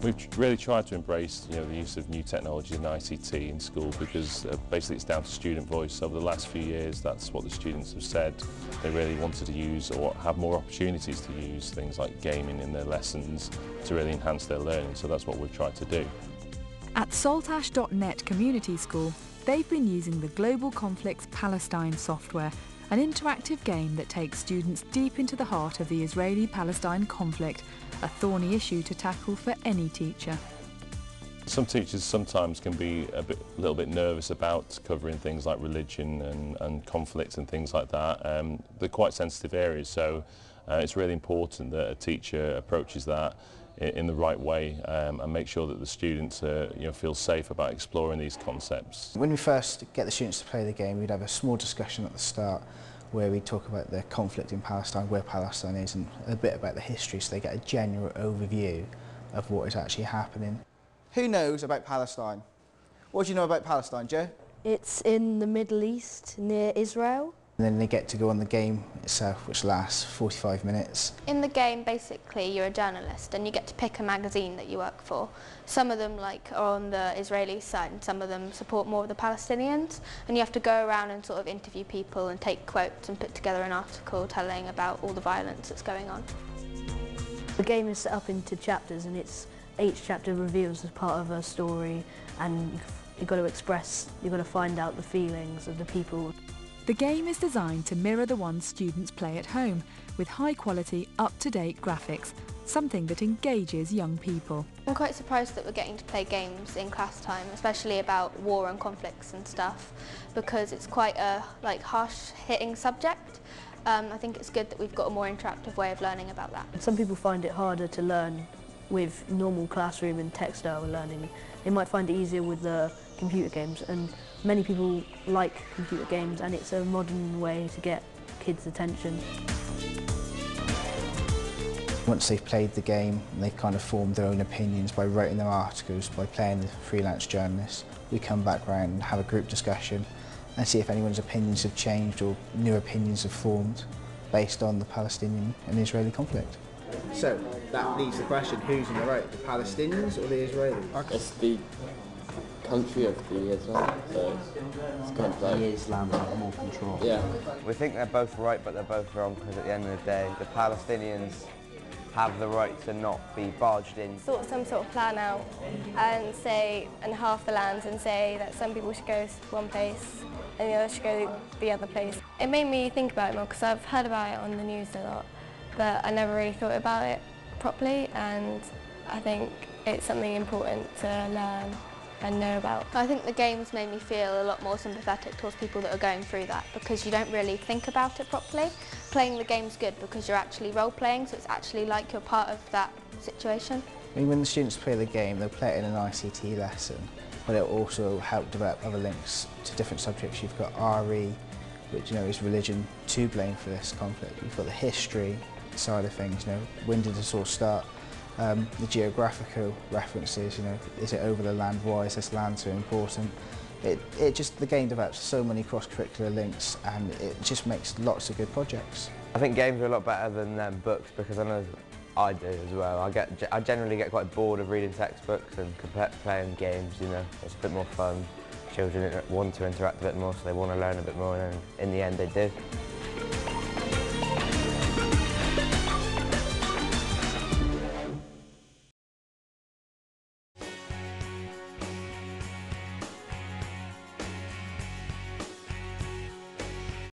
We've really tried to embrace the use of new technology and ICT in school because basically it's down to student voice. Over the last few years, that's what the students have said. They really wanted to use or have more opportunities to use things like gaming in their lessons to really enhance their learning, so that's what we've tried to do. At saltash.net Community School, they've been using the Global Conflicts Palestine software, an interactive game that takes students deep into the heart of the Israeli-Palestine conflict, a thorny issue to tackle for any teacher. Some teachers sometimes can be a little bit nervous about covering things like religion and conflicts and things like that. They're quite sensitive areas, so it's really important that a teacher approaches that in the right way and make sure that the students feel safe about exploring these concepts. When we first get the students to play the game, we'd have a small discussion at the start where we talk about the conflict in Palestine, where Palestine is, and a bit about the history, so they get a general overview of what is actually happening. Who knows about Palestine? What do you know about Palestine, Joe? It's in the Middle East, near Israel. And then they get to go on the game itself, which lasts 45 minutes. In the game, basically, you're a journalist and you get to pick a magazine that you work for. Some of them are on the Israeli side and some of them support more of the Palestinians, and you have to go around and sort of interview people and take quotes and put together an article telling about all the violence that's going on. The game is set up into chapters, and each chapter reveals as part of a story, and you've got to find out the feelings of the people. The game is designed to mirror the ones students play at home, with high-quality, up-to-date graphics, something that engages young people. I'm quite surprised that we're getting to play games in class time, especially about war and conflicts and stuff, because it's quite a harsh-hitting subject. I think it's good that we've got a more interactive way of learning about that. Some people find it harder to learn with normal classroom and textile learning. They might find it easier with the computer games, and many people like computer games, and it's a modern way to get kids' attention. Once they've played the game, they've kind of formed their own opinions by writing their articles, by playing the freelance journalist. We come back round and have a group discussion and see if anyone's opinions have changed or new opinions have formed based on the Palestinian and Israeli conflict. So that leaves the question, who's in the right, the Palestinians or the Israelis? It's the country of the Islam, so it's kind of like... The Islam have more control. Yeah. We think they're both right, but they're both wrong, because at the end of the day, the Palestinians have the right to not be barged in. Sort some sort of plan out and half the lands and say that some people should go one place and the others should go the other place. It made me think about it more because I've heard about it on the news a lot, but I never really thought about it properly, and I think it's something important to learn and know about. I think the games made me feel a lot more sympathetic towards people that are going through that, because you don't really think about it properly. Playing the game's good because you're actually role-playing, so it's actually like you're part of that situation. I mean, when the students play the game, they'll play it in an ICT lesson, but it'll also help develop other links to different subjects. You've got RE, which is religion, to blame for this conflict. You've got the history side of things, when did this all start? The geographical references, is it over the land? Why is this land so important? The game develops so many cross-curricular links, and it just makes lots of good projects. I think games are a lot better than books, because I know I do as well. I generally get quite bored of reading textbooks, and playing games, it's a bit more fun. Children want to interact a bit more, so they want to learn a bit more, and in the end they do.